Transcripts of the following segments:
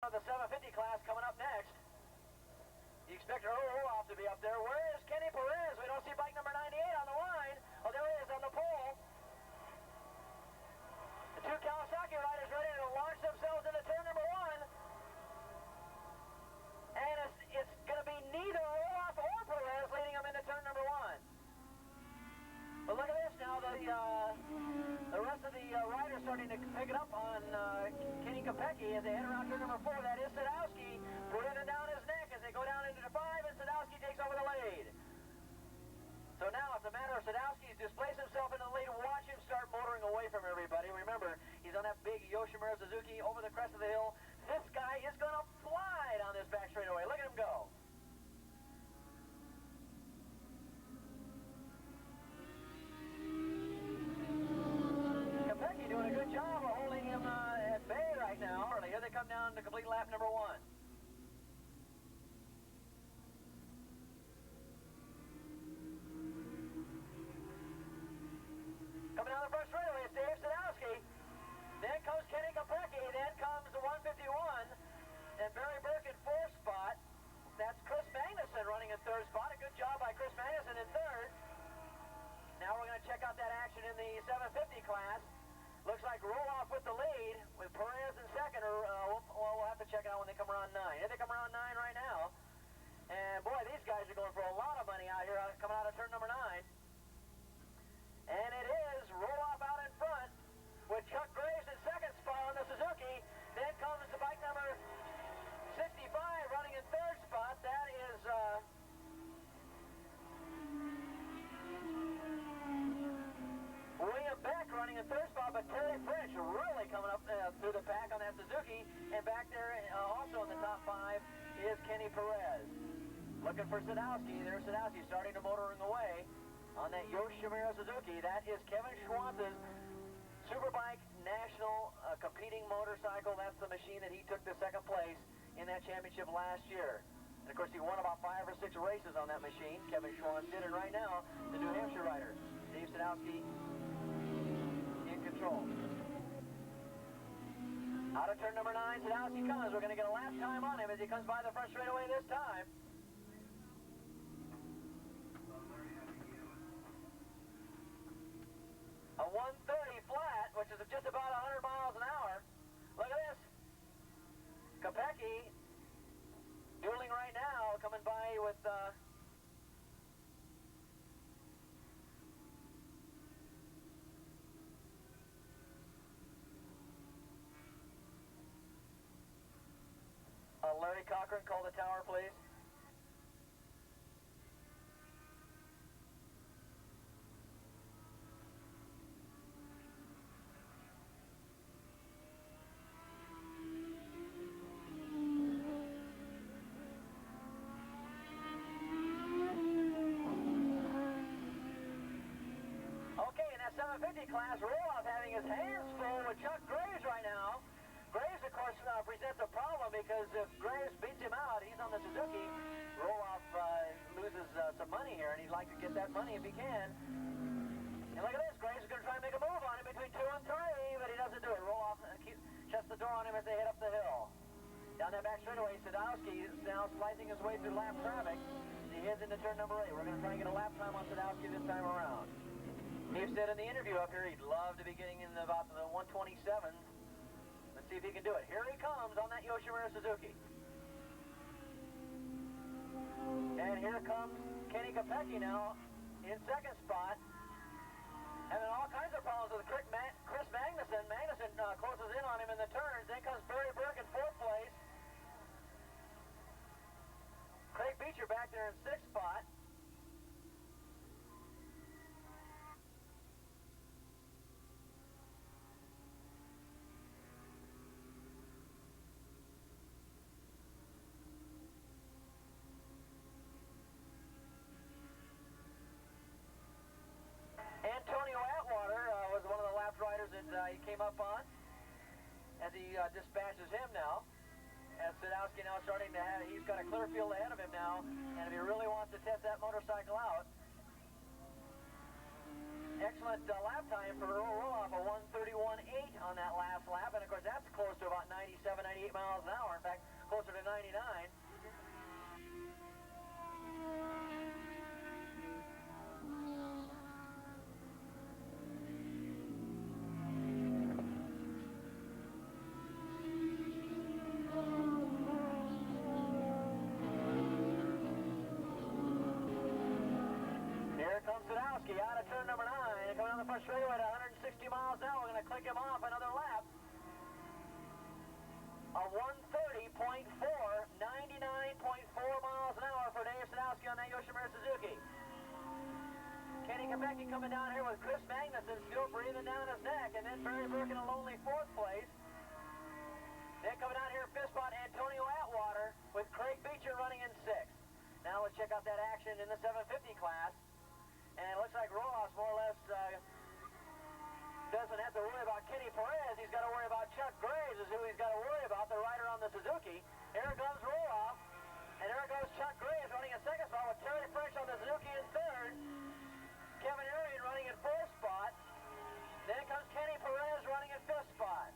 The 750 class coming up next. You expect Roloff to be up there. Where is Kenny Perez? We don't see bike number 98 on the line. Oh, there he is on the pole. The two Kawasaki riders ready to launch themselves into turn number 1. And it's going to be neither Roloff or Perez leading them into turn number 1. But look at this now. The rest of the riders starting to pick it up on Kenny Kopecky as they head around turn number 4. That is Sadowski breathing down his neck as they go down into the 5, and Sadowski takes over the lead. So now it's a matter of Sadowski's displaced himself into the lead. Watch him start motoring away from everybody. Remember, he's on that big Yoshimura Suzuki over the crest of the hill. This guy is going to fly down this back straightaway. Look at him go. Kopecky doing a good job of holding him at bay right now. Here they come down to complete lap number 1. Coming down the front straightaway is Dave Sadowski. Then comes Kenny Kopecky. Then comes the 151. And Barry Burke in 4th spot. That's Chris Magnuson running in 3rd spot. A good job by Chris Magnuson in 3rd. Now we're going to check out that action in the 750 class. Looks like Roloff with the lead, with Perez in 2nd, or we'll have to check it out when they come around 9. Here they come around 9 right now. And boy, these guys are going for a lot of money out here coming out of turn number 9. And it is Roloff out in front with Chuck Graves in 2nd spot on the Suzuki. Then comes the bike number 65 running in 3rd spot. That is William Beck running in 3rd spot, but Terry French really coming up through the pack on that Suzuki. And back there also in the top 5 is Kenny Perez. Looking for Sadowski. There's Sadowski starting to motoring away on that Yoshimura Suzuki. That is Kevin Schwantz's Superbike National competing motorcycle. That's the machine that he took the 2nd place in that championship last year. And of course he won about 5 or 6 races on that machine. Kevin Schwantz did, and right now the New Hampshire rider, Dave Sadowski, in control. Out of turn number 9, Sadowski comes. We're going to get a lap time on him as he comes by the front straightaway this time. A 130 flat, which is just about 100 miles an hour. Look at this. Kopecky dueling right now, coming by with Larry Cochran. Call the tower, please. Class Roloff having his hands full with Chuck Graves right now. Graves, of course, presents a problem because if Graves beats him out, he's on the Suzuki. Roloff loses some money here, and he'd like to get that money if he can. And look at this. Graves is going to try and make a move on him between 2 and 3, but he doesn't do it. Roloff shuts the door on him as they head up the hill. Down that back straightaway, Sadowski is now slicing his way through lap traffic. He heads into turn number 8. We're going to try and get a lap time on Sadowski this time around. He said in the interview up here he'd love to be getting in about the 127s. Let's see if he can do it. Here he comes on that Yoshimura Suzuki. And here comes Kenny Kopecky now in 2nd spot. Having all kinds of problems with Chris Magnuson. Magnuson closes in on him in the turns. Then comes Barry Burke in 4th place. Craig Beecher back there in 6th spot. Antonio Atwater was one of the lap riders that he came up on as he dispatches him now. As Sadowski now starting to have, he's got a clear field ahead of him now, and if he really wants to test that motorcycle out, excellent lap time for Earl Roloff, a 1:31.8 on that last lap, and of course that's close to about 97, 98 miles an hour, in fact, closer to 99. Out of turn number 9, coming on the front straightaway at 160 miles an hour. We're going to click him off another lap. A 1:30.4, 99.4 miles an hour for Dave Sadowski on that Yoshimura Suzuki. Kenny Kopecky coming down here with Chris Magnuson still breathing down his neck, and then Barry Burke in a lonely 4th place. Then coming down here, 5th spot, Antonio Atwater with Craig Beecher running in 6th. Now let's check out that action in the 750 class. And it looks like Roloff more or less doesn't have to worry about Kenny Perez. He's got to worry about Chuck Graves is who he's got to worry about, the rider on the Suzuki. Here comes Roloff, and there goes Chuck Graves running in 2nd spot with Terry French on the Suzuki in 3rd. Kevin Arian running in 4th spot. Then comes Kenny Perez running in 5th spot.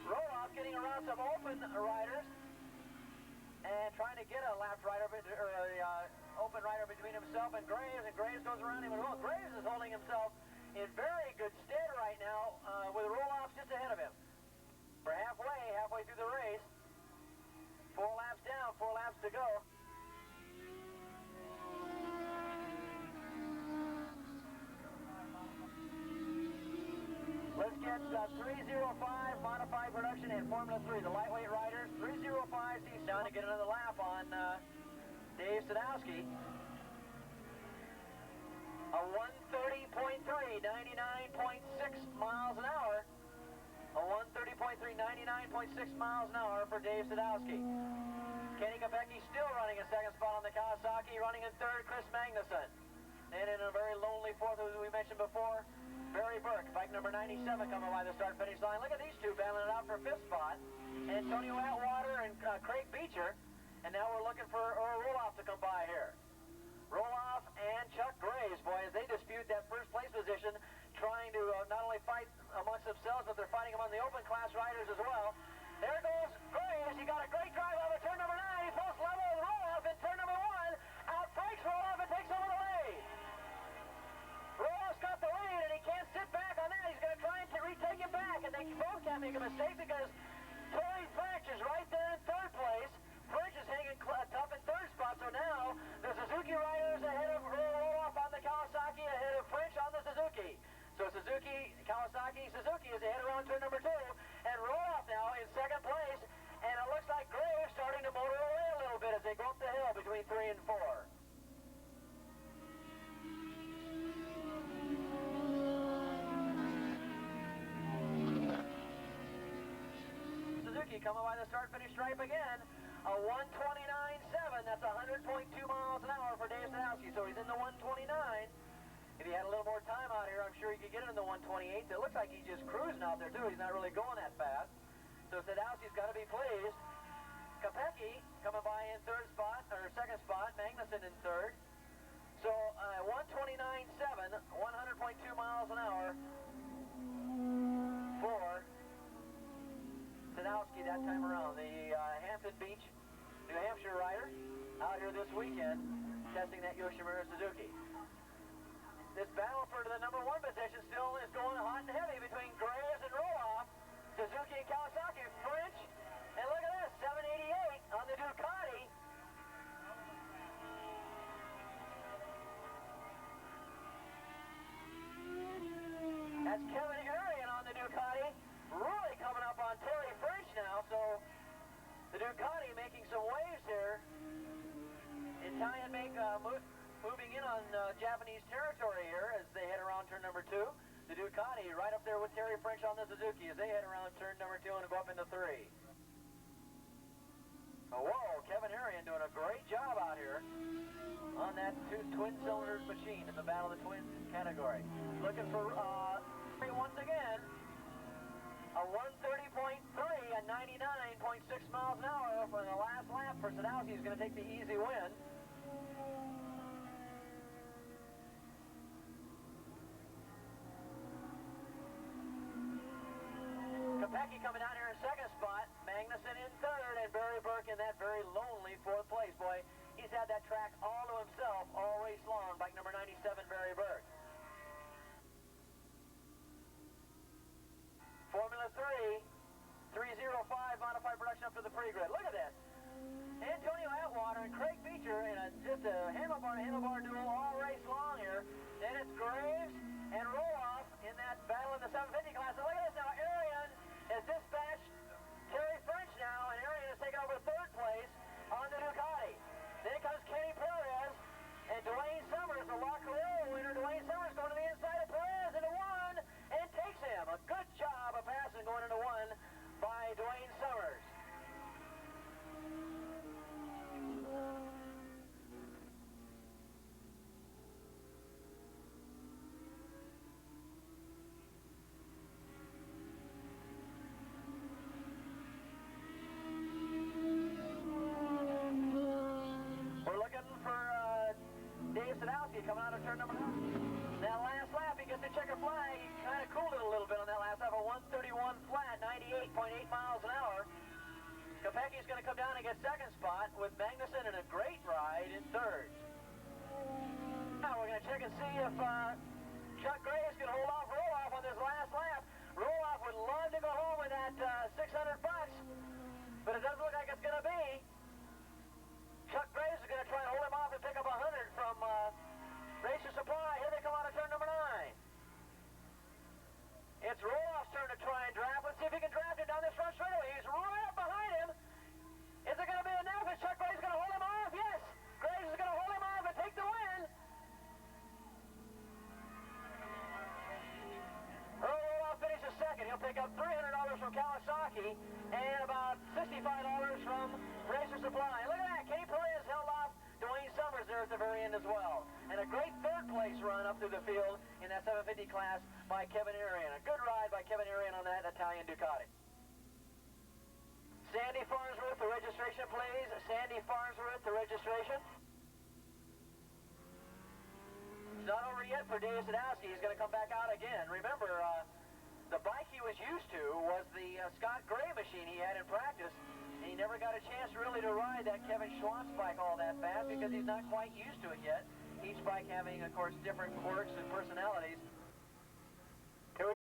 Roloff getting around some open riders and trying to get a lap rider or open rider between himself and Graves goes around him as well. Graves is holding himself in very good stead right now with Roloff just ahead of him. For halfway through the race. 4 laps down, 4 laps to go. Let's get 305 modified production in Formula 3. The lightweight riders, 305 C's down to get another lap on Dave Sadowski. A 1:30.3, 99.6 miles an hour. A 1:30.3, 99.6 miles an hour for Dave Sadowski. Kenny Kopecky still running in 2nd spot on the Kawasaki, running in 3rd, Chris Magnuson. And in a very lonely 4th, as we mentioned before, Barry Burke, bike number 97 coming by the start-finish line. Look at these two battling it out for 5th spot. Antonio Atwater and Craig Beecher. And now we're looking for Earl Roloff to come by here. Roloff and Chuck Graves, boy, as they dispute that 1st place position, trying to not only fight amongst themselves, but they're fighting among the open class riders as well. There goes Graves. He got a great drive out of turn number 9. He pulls level with Roloff in turn number 1. Outbreaks Roloff and takes over the lead. Roloff's got the lead, and he can't sit back on that. He's going to try and retake him back, and they both can't make a mistake because Tory French is right there in 3rd place. French is hanging tough in 3rd spot, so now the Suzuki riders ahead of Earl Roloff on the Kawasaki, ahead of French on the Suzuki. So Suzuki, Kawasaki, Suzuki is ahead around turn number 2, and Roloff now in 2nd place, and it looks like Graves starting to motor away a little bit as they go up the hill between 3 and 4. Suzuki coming by the start-finish stripe again. A 1:29.7, that's 100.2 miles an hour for Dave Sadowski, so he's in the 129. If he had a little more time out here, I'm sure he could get in the 128. It looks like he's just cruising out there, too. He's not really going that fast. So Sadowski's got to be pleased. Kopecky coming by in 3rd spot, or 2nd spot, Magnuson in 3rd. So 1:29.7, 100.2 miles an hour for Sadowski that time around. The Hampton Beach, New Hampshire rider out here this weekend testing that Yoshimura Suzuki. This battle for the number 1 position still is going hot and heavy between Graves and Roloff, Suzuki and Kawasaki, French, and look at this, 788 on the Ducati. That's Kevin Arian on the Ducati, really coming up on Terry French now, so the Ducati making some waves here. Italian moving in on Japanese territory here as they head around turn number 2. The Ducati right up there with Terry French on the Suzuki as they head around turn number 2 and go up into 3. Oh, whoa, Kevin Arian doing a great job out here on that twin-cylindered machine in the Battle of the Twins category. Looking for once again a 1:30.3 and 99.6 miles an hour for the last lap for Sadowski. He's going to take the easy win. Kopecky coming down here in second spot, Magnuson in third, and Barry Burke in that very lonely fourth place. Boy, he's had that track all to himself all race long, bike number 97, Barry Burke. Formula 3, 305 modified production up to the pre-grid. Look at this. Antonio Atwater and Craig Beecher in just a handlebar duel all race long here. Then it's Graves and Roloff in that battle in the 750 class. And look at this now. Arian has dispatched Terry French now, and Arian has taken over third place on the Ducati. Then comes Kenny Perez and Dwayne Summers, the La Carrera winner. Dwayne Summers going to the inside of Perez into one and takes him. A good job of passing going into one by Dwayne Summers. Coming out of turn number 9. That last lap, he gets the checker flag. He kind of cooled it a little bit on that last lap. A 131 flat, 98.8 miles an hour. Kopecky's going to come down and get second spot with Magnuson in a great ride in third. Now we're going to check and see if Chuck Graves can hold off Roloff on this last lap. Roloff would love to go home with that $600, but it doesn't look like it's going to be. Chuck Graves is going to try and hold him off and pick up 100 from Racer Supply. Here they come out of turn number 9. It's Roloff's turn to try and draft. Let's see if he can draft him down this front straightaway. He's right up behind him. Is it going to be enough? Is Chuck Graves going to hold him off? Yes! Graves is going to hold him off and take the win. Earl Roloff finishes second. He'll pick up $300 from Kawasaki and about $65 from Racer Supply. Look at that. Kenny Perez held off Dwayne Summers there at the very end as well. And a great third place run up through the field in that 750 class by Kevin Arian. A good ride by Kevin Arian on that Italian Ducati. Sandy Farnsworth, the registration, please. Sandy Farnsworth, the registration. It's not over yet for Dave Sadowski. He's going to come back out again. Remember, the bike he was used to was the Scott Gray machine he had in practice. And he never got a chance really to ride that Kevin Schwantz bike all that fast because he's not quite used to it yet. Each bike having, of course, different quirks and personalities.